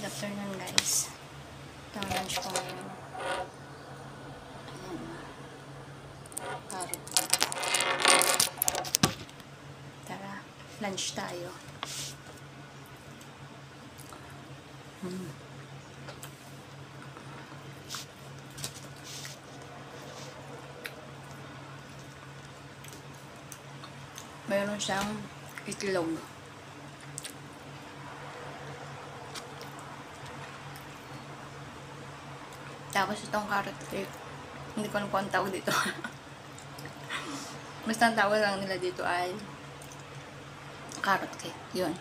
Good afternoon, guys. Ito ang lunch ko ngayon. Carrot. Tara, lunch tayo. Mayroon siyang itlog. Tapos itong carrot cake. Hindi ko alam kung ang tawag dito. Basta ang tawag lang nila dito ay carrot cake. Yun.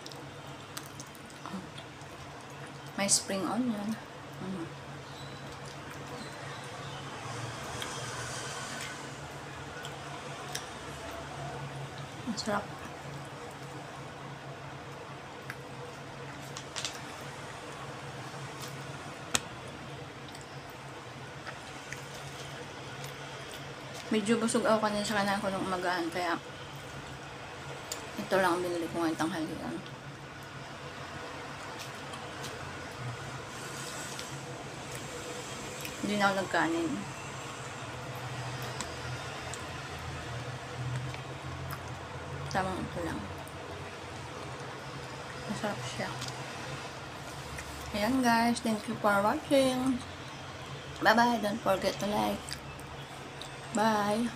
May spring onion. Masarap. Medyo busog ako kanina sa kanan ko nung umagaan, kaya ito lang ang binili ko ngayong tanghalian. Hindi na ako nagkanin. Tamang ito lang. Masarap siya. Ayan guys, thank you for watching. Bye bye, don't forget to like. Bye.